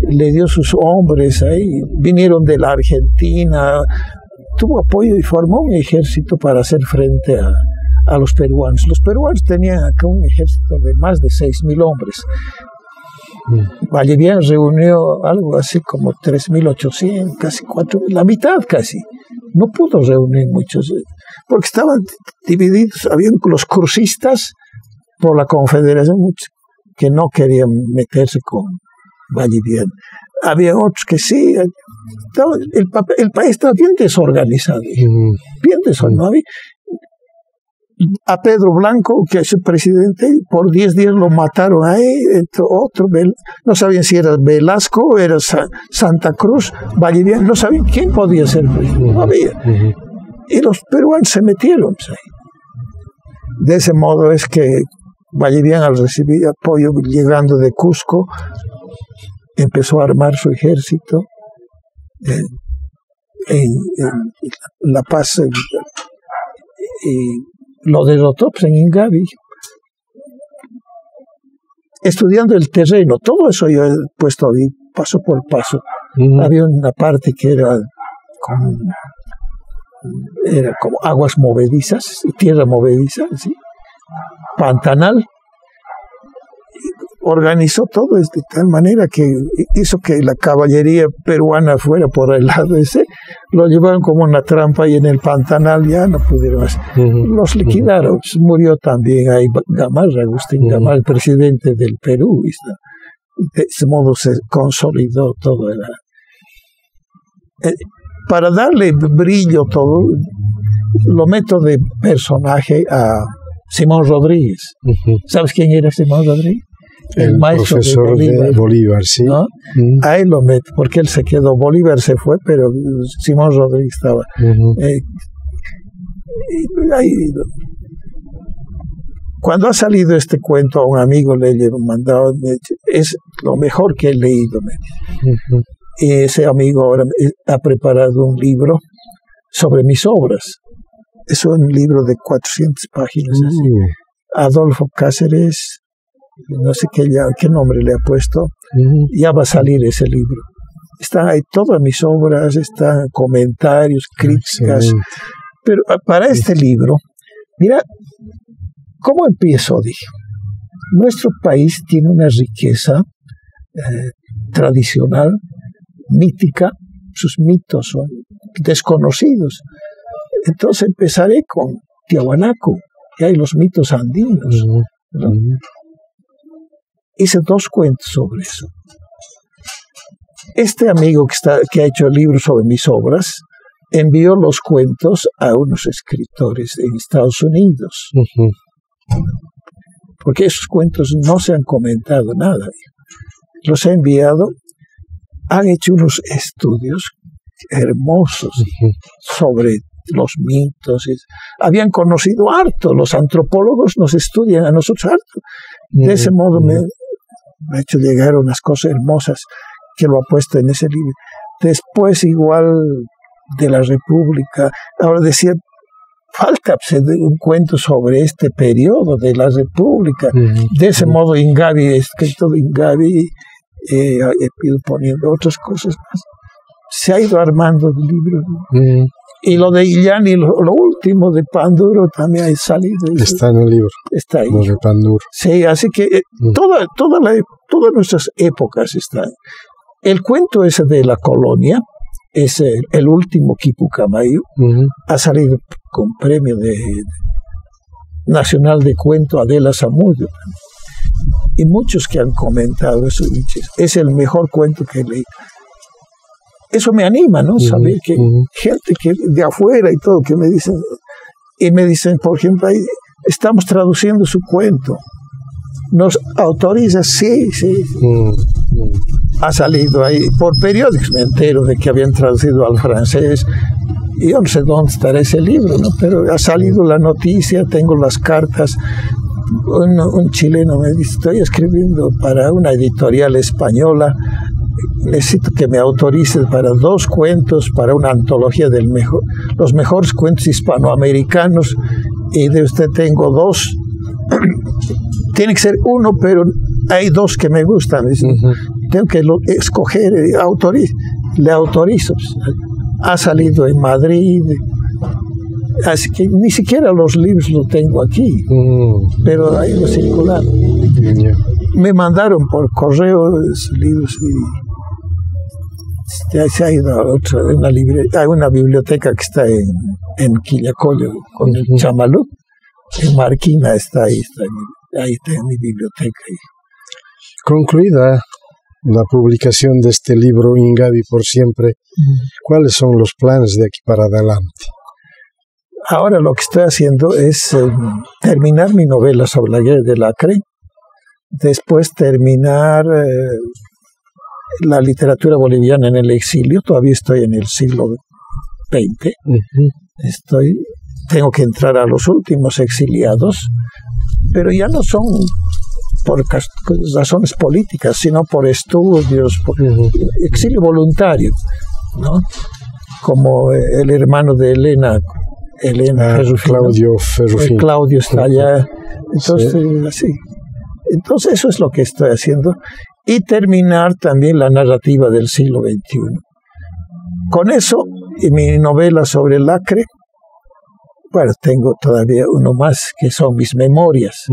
le dio sus hombres ahí, vinieron de la Argentina, tuvo apoyo y formó un ejército para hacer frente a los peruanos. Los peruanos tenían acá un ejército de más de 6.000 hombres. Vallivian reunió algo así como 3.800, casi 4.000, la mitad casi. No pudo reunir muchos, porque estaban divididos. Habían los crucistas por la Confederación, muchos que no querían meterse con Vallivian. Había otros que sí. El país estaba bien desorganizado. Bien desorganizado. a Pedro Blanco, que es el presidente, por 10 días lo mataron ahí, entró otro, no sabían si era Velasco o era Santa Cruz, Vallivian, no sabían quién podía ser presidente, no había. Y los peruanos se metieron pues, ahí. De ese modo es que Vallivian, al recibir apoyo llegando de Cusco, empezó a armar su ejército en La Paz y lo derrotó pues, en Ingavi, estudiando el terreno. Todo eso yo he puesto ahí, paso por paso. Había una parte que era como aguas movedizas, tierra movediza, ¿sí? Pantanal. Organizó todo de tal manera que hizo que la caballería peruana fuera por el lado ese, lo llevaron como una trampa y en el Pantanal ya no pudieron más. Los liquidaron. Murió también ahí Gamarra, Agustín Gamarra, el presidente del Perú. De ese modo se consolidó todo. Para darle brillo todo, lo meto de personaje a Simón Rodríguez. ¿Sabes quién era Simón Rodríguez? El maestro profesor de Bolívar, sí. ¿No? Ahí lo meto, porque él se quedó. Bolívar se fue, pero Simón Rodríguez estaba. Ahí, cuando ha salido este cuento, a un amigo le he mandado, es lo mejor que he leído. Y ese amigo ahora ha preparado un libro sobre mis obras. Es un libro de 400 páginas. Así. Adolfo Cáceres, no sé qué nombre le ha puesto, ya va a salir ese libro. Están ahí todas mis obras, están comentarios, críticas. Excelente. Pero para este libro, mira, ¿cómo empiezo? Dije, nuestro país tiene una riqueza tradicional, mítica, sus mitos son desconocidos. Entonces empezaré con Tiahuanaco, que hay los mitos andinos. ¿No? Hice 2 cuentos sobre eso. Este amigo que ha hecho el libro sobre mis obras envió los cuentos a unos escritores en Estados Unidos. Porque esos cuentos no se han comentado nada. Los he enviado, han hecho unos estudios hermosos sobre los mitos. Habían conocido harto, los antropólogos nos estudian a nosotros harto. De ese modo me ha hecho llegar unas cosas hermosas que lo ha puesto en ese libro. Después igual de la República, ahora decía, falta un cuento sobre este periodo de la República. De ese modo Ingavi, he escrito de Ingavi, he ido poniendo otras cosas más. Se ha ido armando el libro. Y lo de Illani, lo último de Panduro también ha salido. Está en el libro. Está ahí. Lo de Panduro. Sí, así que todas nuestras épocas están. El cuento ese de la colonia es el último Quipucamayo. Ha salido con premio nacional de cuento Adela Zamudio. Y muchos que han comentado eso, es el mejor cuento que he leído. Eso me anima, ¿no? Saber que gente que de afuera y todo, que me dicen, por ejemplo, ahí, estamos traduciendo su cuento. ¿Nos autoriza? Sí. Ha salido ahí, por periódicos me entero de que habían traducido al francés. Y yo no sé dónde estará ese libro, ¿no? Pero ha salido la noticia, tengo las cartas. Un chileno me dice, estoy escribiendo para una editorial española, necesito que me autorice para 2 cuentos, para una antología de los mejores cuentos hispanoamericanos, y de usted tengo 2. Tiene que ser 1, pero hay 2 que me gustan. Tengo que escoger, le autorizo. Ha salido en Madrid, así que ni siquiera los libros los tengo aquí, pero ahí lo circulan. Me mandaron por correo los libros y se ha ido a hay una biblioteca que está en Quillacollo con el Chamalú. En Marquina está ahí está en mi biblioteca. Concluida la publicación de este libro Ingavi por siempre, ¿cuáles son los planes de aquí para adelante? ahora lo que estoy haciendo es terminar mi novela sobre la guerra del Acre, después terminar la literatura boliviana en el exilio. Todavía estoy en el siglo XX. Tengo que entrar a los últimos exiliados, pero ya no son por razones políticas, sino por estudios, por exilio voluntario, ¿no? Como el hermano de Elena Claudio Ferrufino. Claudio está allá. Entonces, así. Entonces, eso es lo que estoy haciendo. Y terminar también la narrativa del siglo XXI. Con eso, y mi novela sobre el Acre, bueno, tengo todavía uno más, que son mis memorias.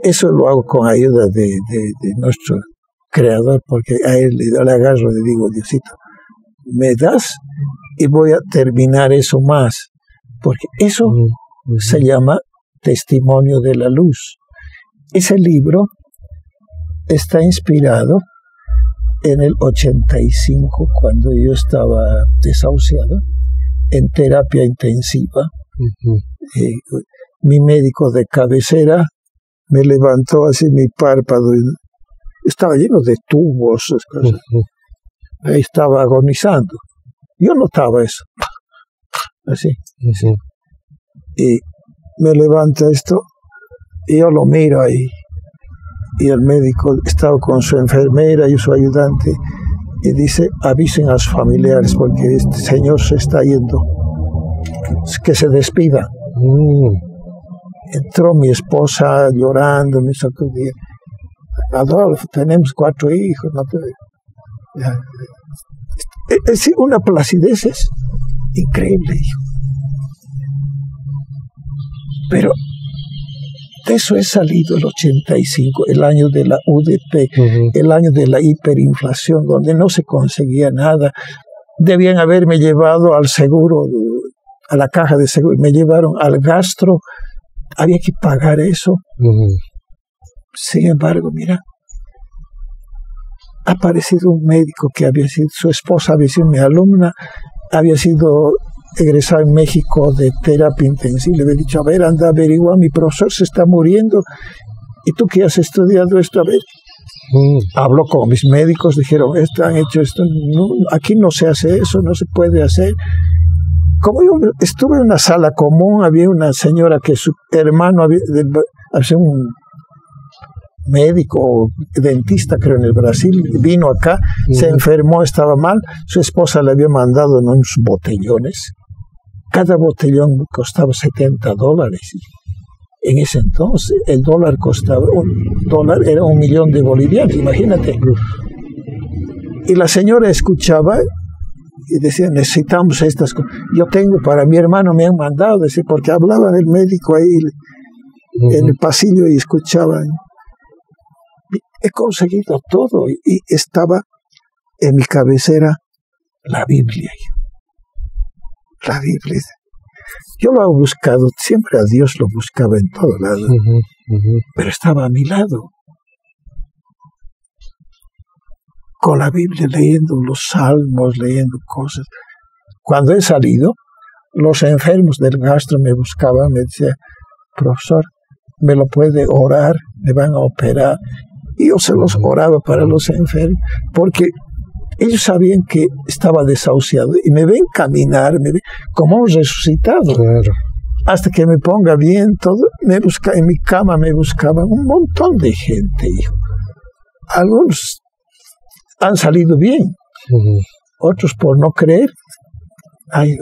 Eso lo hago con ayuda de nuestro creador, porque a él le agarro y le digo, Diosito, me das y voy a terminar eso más, porque eso se llama Testimonio de la Luz. Ese libro está inspirado en el 85, cuando yo estaba desahuciado, en terapia intensiva. Mi médico de cabecera me levantó así mi párpado, y estaba lleno de tubos, cosas. Ahí estaba agonizando. Yo notaba eso. Así. Y me levanta esto, y yo lo miro ahí. Y el médico estaba con su enfermera y su ayudante, y dice, avisen a sus familiares porque este señor se está yendo, que se despida. Entró mi esposa llorando, me sacudía. Adolfo, tenemos 4 hijos. ¿No? Es una placidez increíble, hijo. Pero de eso he salido el 85, el año de la UDP, el año de la hiperinflación, donde no se conseguía nada. Debían haberme llevado al seguro, a la caja de seguro. Me llevaron al gastro, había que pagar eso. Sin embargo, mira, ha aparecido un médico que había sido, su esposa había sido mi alumna, había sido egresado en México de terapia intensiva. Le había dicho, a ver, anda, averigua, mi profesor se está muriendo, y tú que has estudiado esto, a ver. Habló con mis médicos, dijeron, han hecho esto, no, aquí no se hace eso, no se puede hacer. Como yo estuve en una sala común, había una señora que su hermano había un médico, dentista creo en el Brasil, vino acá, se enfermó, estaba mal, su esposa le había mandado unos botellones, cada botellón costaba $70. En ese entonces el dólar costaba, $1 era 1 millón de bolivianos, imagínate. Y la señora escuchaba y decía, necesitamos estas cosas. Yo tengo para mi hermano, me han mandado, decir, porque hablaba el médico ahí en el pasillo y escuchaba. He conseguido todo, y estaba en mi cabecera la Biblia. La Biblia. Yo lo he buscado, siempre a Dios lo buscaba en todo lado, pero estaba a mi lado. Con la Biblia, leyendo los salmos, leyendo cosas. Cuando he salido, los enfermos del gastro me buscaban, me decían, profesor, ¿me lo puede orar? Me van a operar. Y yo se los oraba para los enfermos, porque ellos sabían que estaba desahuciado y me ven caminar, me ven como un resucitado. Claro. Hasta que me ponga bien todo, en mi cama me buscaban un montón de gente, hijo. Algunos han salido bien, otros por no creer. Hay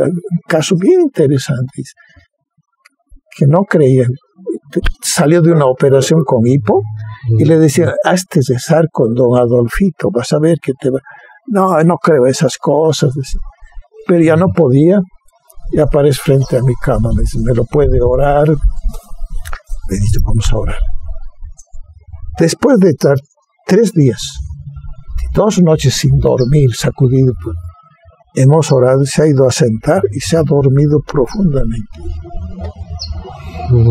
casos bien interesantes que no creían. Salió de una operación con hipo y le decían, hazte rezar con don Adolfito, vas a ver que te va. No creo esas cosas. Pero ya no podía, y aparece frente a mi cama, me dice, ¿me lo puede orar? Le dice, vamos a orar. Después de estar 3 días, 2 noches sin dormir, sacudido, hemos orado, se ha ido a sentar y se ha dormido profundamente.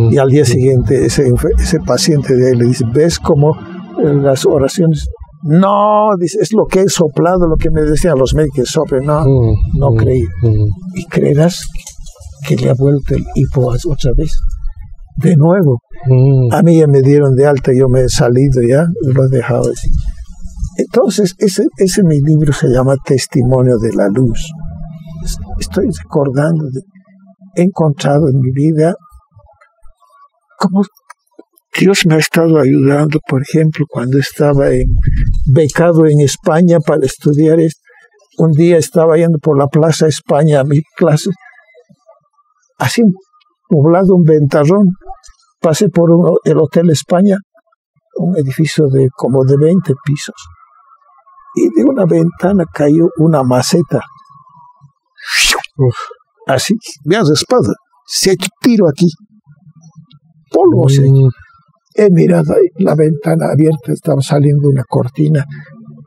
Y al día siguiente ese paciente de él le dice, ¿ves cómo las oraciones? No, dice, es lo que he soplado, lo que me decían los médicos, sople. No creí. Y creerás que le ha vuelto el hipo otra vez. De nuevo. A mí ya me dieron de alta, yo me he salido ya, lo he dejado así. Entonces, ese mi libro se llama Testimonio de la Luz. Estoy recordando, he encontrado en mi vida cómo Dios me ha estado ayudando, por ejemplo, cuando estaba becado en España para estudiar esto. Un día estaba yendo por la Plaza España a mi clase, así poblado un ventarrón, pasé por el Hotel España, un edificio de como de 20 pisos, y de una ventana cayó una maceta. Así, me has espada, se ha hecho tiro aquí, polvo se ha hecho. He mirado ahí, la ventana abierta, estaba saliendo una cortina.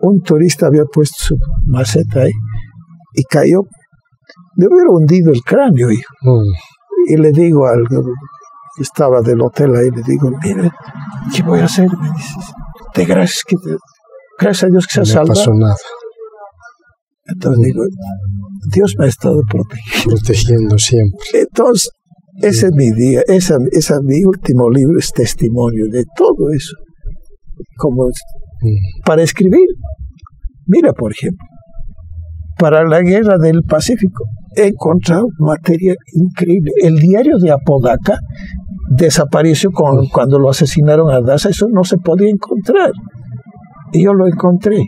Un turista había puesto su maceta ahí y cayó. Me hubiera hundido el cráneo, hijo. Y le digo al que estaba del hotel ahí, le digo, mire, ¿qué voy a hacer? Me dice, gracias a Dios que se ha salvado. No pasó nada. Entonces digo, Dios me ha estado protegiendo siempre. Entonces, ese es mi día, mi último libro es testimonio de todo eso. Como para escribir. Mira, por ejemplo, para la Guerra del Pacífico he encontrado material increíble. El diario de Apodaca desapareció cuando lo asesinaron a Daza. Eso no se podía encontrar. Y yo lo encontré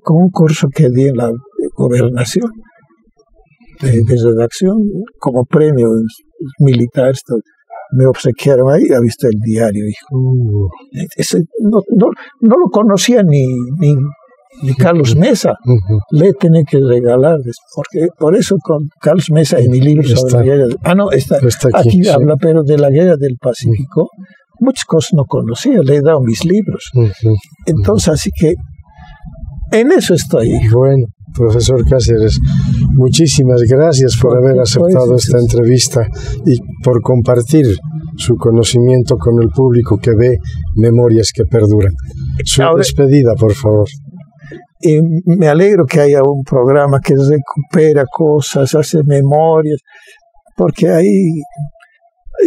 con un curso que di en la gobernación de redacción como premio militar. Me obsequiaron ahí, ha visto el diario, hijo. No lo conocía ni Carlos Mesa. Le tenía que regalar, porque por eso con Carlos Mesa en mi libro sobre la guerra. Está aquí sí. Habla, pero de la Guerra del Pacífico, muchas cosas no conocía, le he dado mis libros. Entonces, así que en eso estoy, hijo. Bueno, profesor Cáceres, muchísimas gracias por haber aceptado esta entrevista y por compartir su conocimiento con el público que ve Memorias que Perduran. Su despedida, por favor. Me alegro que haya un programa que recupera cosas, hace memorias, porque ahí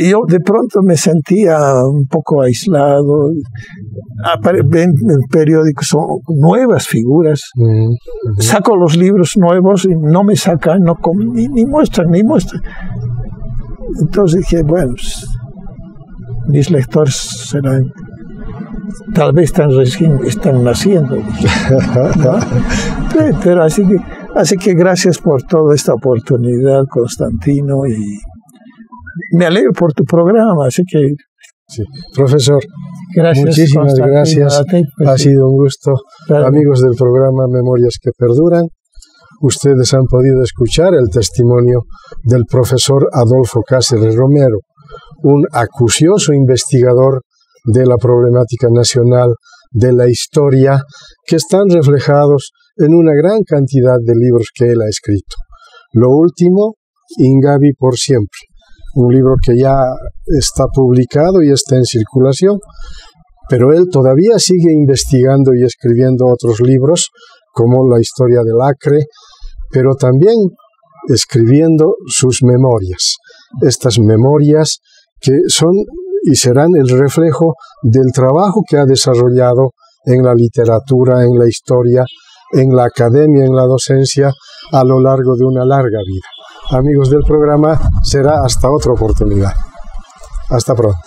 yo de pronto me sentía un poco aislado. En el periódico son nuevas figuras. Saco los libros nuevos y no me sacan, ni muestran. Entonces dije, bueno, mis lectores serán, tal vez están naciendo, ¿no? Pero así que gracias por toda esta oportunidad, Constantino, y me alegro por tu programa, así que... Sí. Profesor, gracias, muchísimas gracias, ha sido un gusto. Claro. Amigos del programa Memorias que Perduran, ustedes han podido escuchar el testimonio del profesor Adolfo Cáceres Romero, un acucioso investigador de la problemática nacional, de la historia, que están reflejados en una gran cantidad de libros que él ha escrito. Lo último, Ingavi por siempre, un libro que ya está publicado y está en circulación, pero él todavía sigue investigando y escribiendo otros libros, como La historia del Acre, pero también escribiendo sus memorias. Estas memorias que son y serán el reflejo del trabajo que ha desarrollado en la literatura, en la historia, en la academia, en la docencia, a lo largo de una larga vida. Amigos del programa, será hasta otra oportunidad. Hasta pronto.